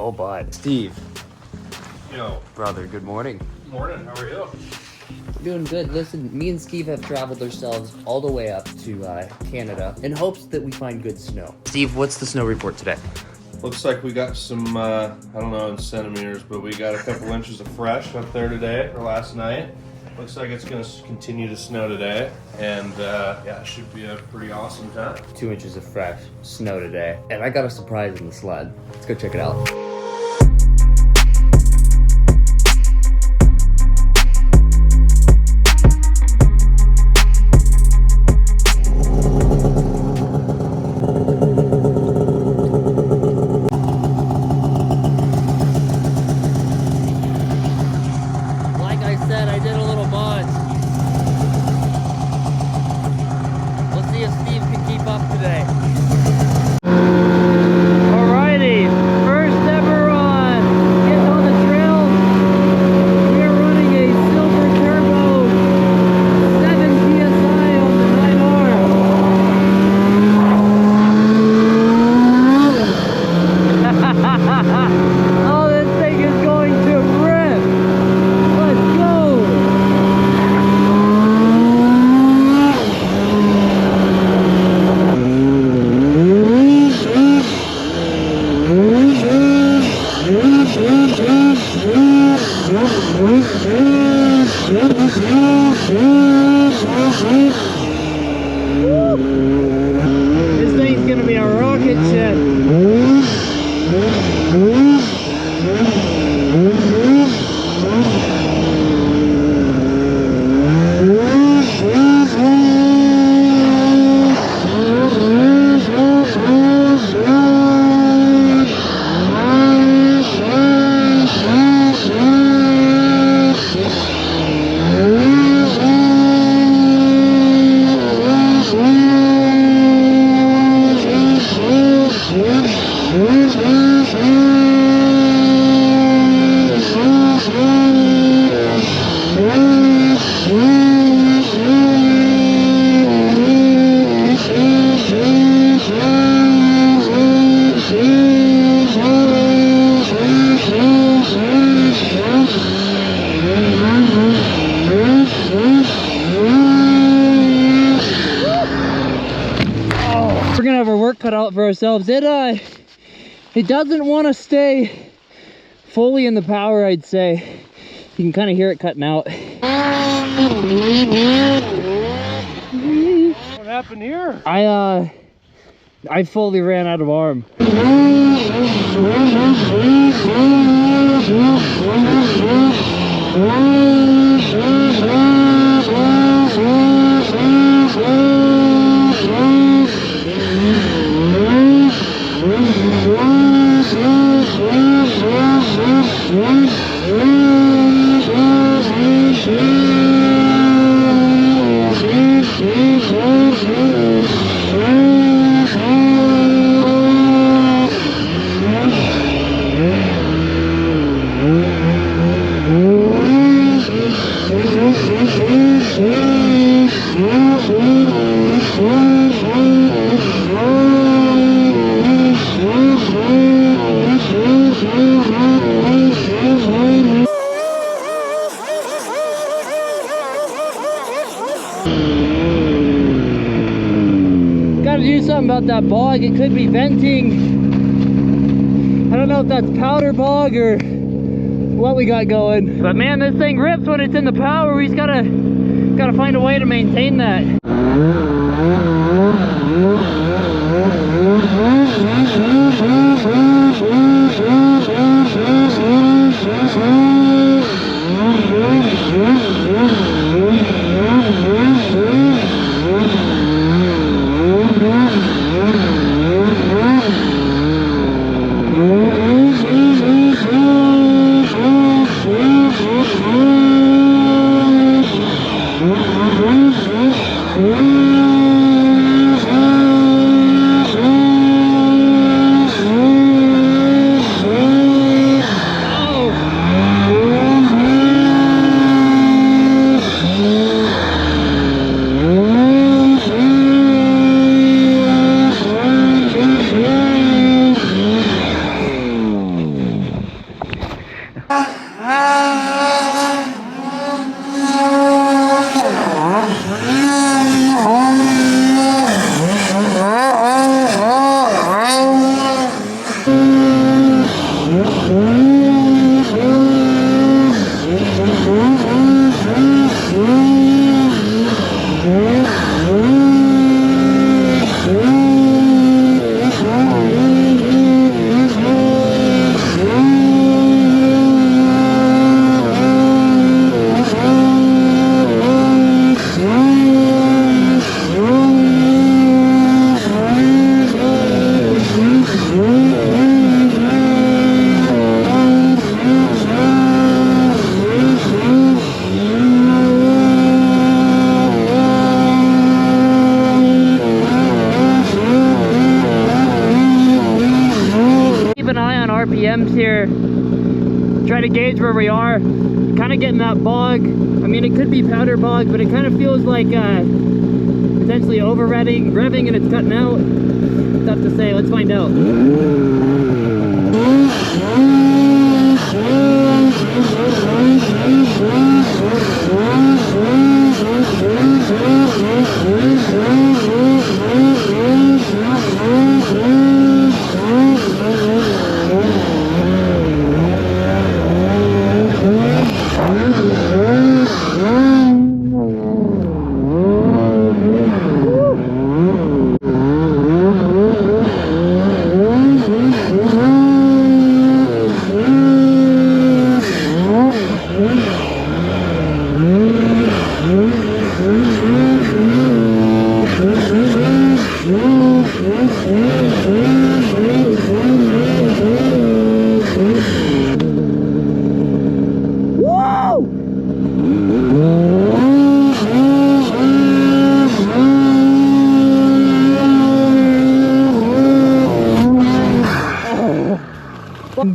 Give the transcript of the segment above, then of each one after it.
Oh, bud. Steve. Yo. Brother, good morning. Morning, how are you? Doing good. Listen, me and Steve have traveled ourselves all the way up to Canada in hopes that we find good snow. Steve, what's the snow report today? Looks like we got some, I don't know in centimeters, but we got a couple inches of fresh up there today, or last night. Looks like it's going to continue to snow today, and yeah, it should be a pretty awesome time. 2 inches of fresh snow today. And I got a surprise in the sled. Let's go check it out. This thing's gonna be a rocket ship. We're gonna have our work cut out for ourselves. It doesn't want to stay fully in the power, I'd say. You can kind of hear it cutting out. What happened here? I fully ran out of arm. Gotta do something about that bog. It could be venting. I don't know if that's powder bog or what we got going. But man, this thing rips when it's in the power. We just gotta find a way to maintain that. RPMs here. Try to gauge where we are. Kind of getting that bog. I mean, it could be powder bog, but it kind of feels like potentially over revving and it's cutting out. Tough to say. Let's find out.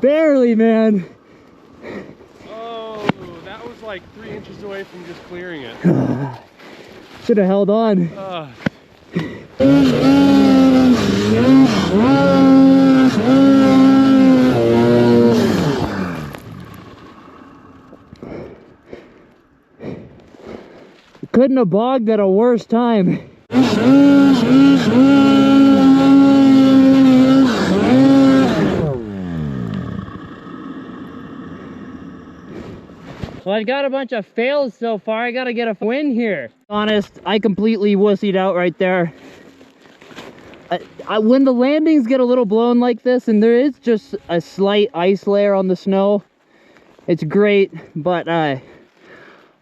Barely, man. Oh, that was like 3 inches away from just clearing it. Should have held on. Couldn't have bogged at a worse time. Well, I've got a bunch of fails so far. I gotta get a win here. Honest, I completely wussied out right there. When the landings get a little blown like this and there is just a slight ice layer on the snow, it's great, but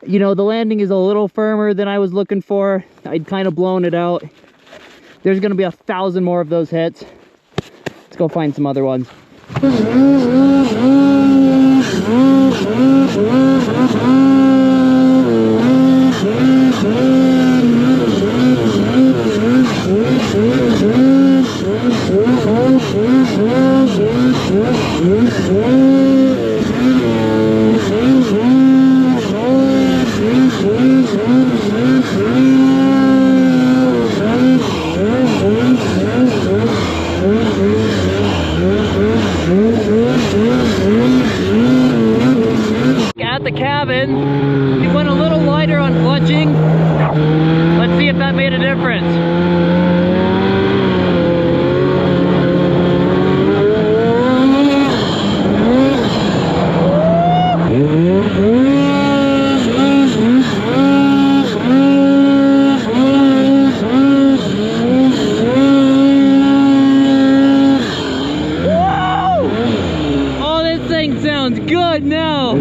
you know, the landing is a little firmer than I was looking for. I'd kind of blown it out. There's gonna be 1,000 more of those hits. Let's go find some other ones. At the cabin, we went a little lighter on clutching. Let's see if that made a difference. Oh, this thing sounds good now.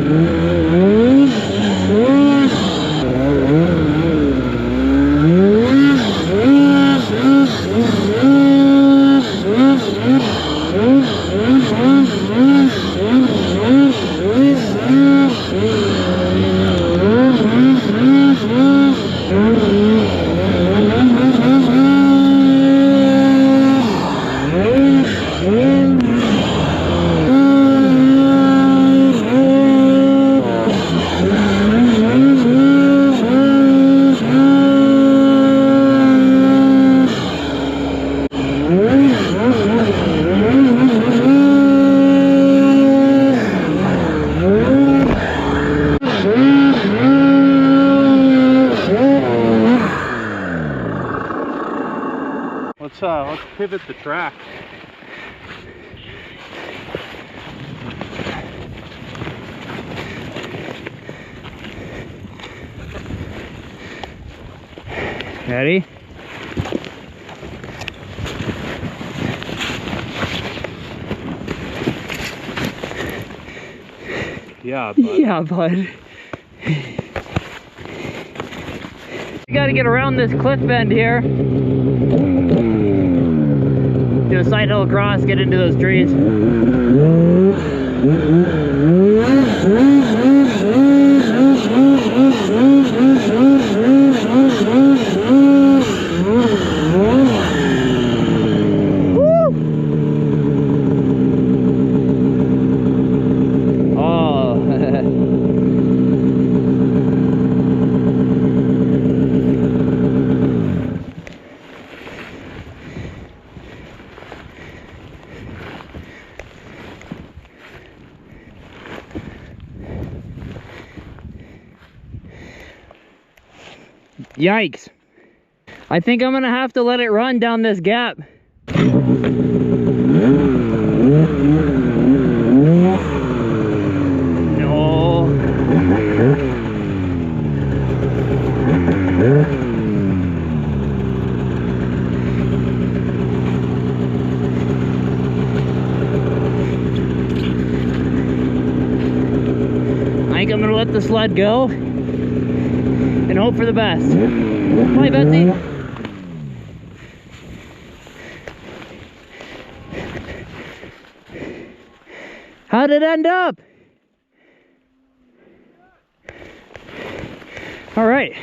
Let's pivot the track. Ready? Yeah, bud. Yeah, bud. We gotta get around this cliff bend here. Do a side hill across, get into those trees. Yikes. I think I'm gonna have to let it run down this gap. No. I think I'm gonna let the sled go and hope for the best. Hi, Betsy. How'd it end up? All right.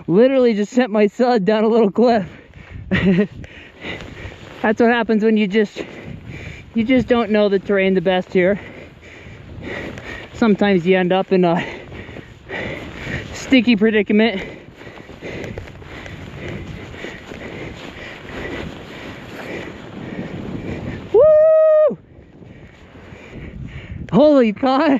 Literally just sent my sled down a little cliff. That's what happens when you just don't know the terrain the best here. Sometimes you end up in a sticky predicament. Woo! Holy cow!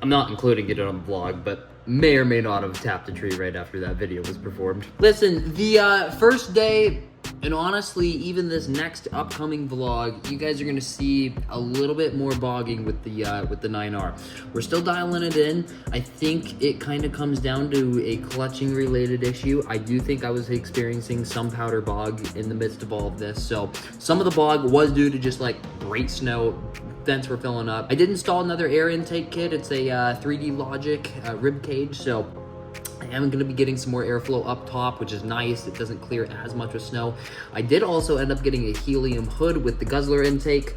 I'm not including it on the vlog, but may or may not have tapped a tree right after that video was performed. Listen, the first day, and honestly, even this next upcoming vlog, you guys are gonna see a little bit more bogging with the 9R. We're still dialing it in. I think it kind of comes down to a clutching related issue. I do think I was experiencing some powder bog in the midst of all of this. So some of the bog was due to just like great snow. Vents were filling up. I did install another air intake kit. It's a 3D Logic rib cage, so I am going to be getting some more airflow up top, which is nice. It doesn't clear as much with snow. I did also end up getting a helium hood with the guzzler intake.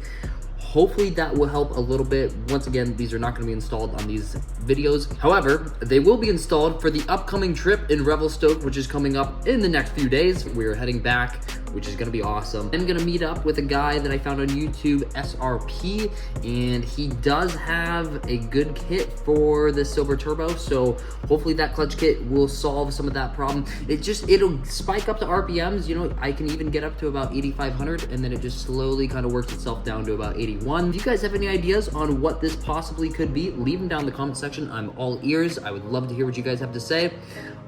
Hopefully that will help a little bit. Once again, these are not going to be installed on these videos. However, they will be installed for the upcoming trip in Revelstoke, which is coming up in the next few days. We're heading back, which is going to be awesome. I'm going to meet up with a guy that I found on YouTube, SRP, and he does have a good kit for the Silber Turbo, so hopefully that clutch kit will solve some of that problem. It'll spike up the RPMs, you know, I can even get up to about 8,500, and then it just slowly kind of works itself down to about 81. If you guys have any ideas on what this possibly could be, leave them down in the comment section. I'm all ears. I would love to hear what you guys have to say.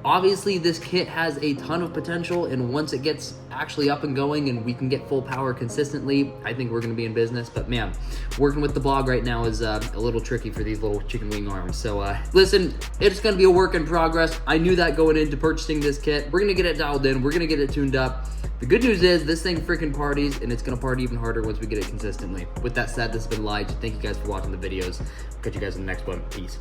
Obviously, this kit has a ton of potential, and once it gets actually up and going and we can get full power consistently, I think we're going to be in business. But man, working with the bog right now is a little tricky for these little chicken wing arms. So listen, it's going to be a work in progress. I knew that going into purchasing this kit. We're going to get it dialed in. We're going to get it tuned up. The good news is this thing freaking parties, and it's going to party even harder once we get it consistently. With that said, this has been Lige. Thank you guys for watching the videos. Catch you guys in the next one. Peace.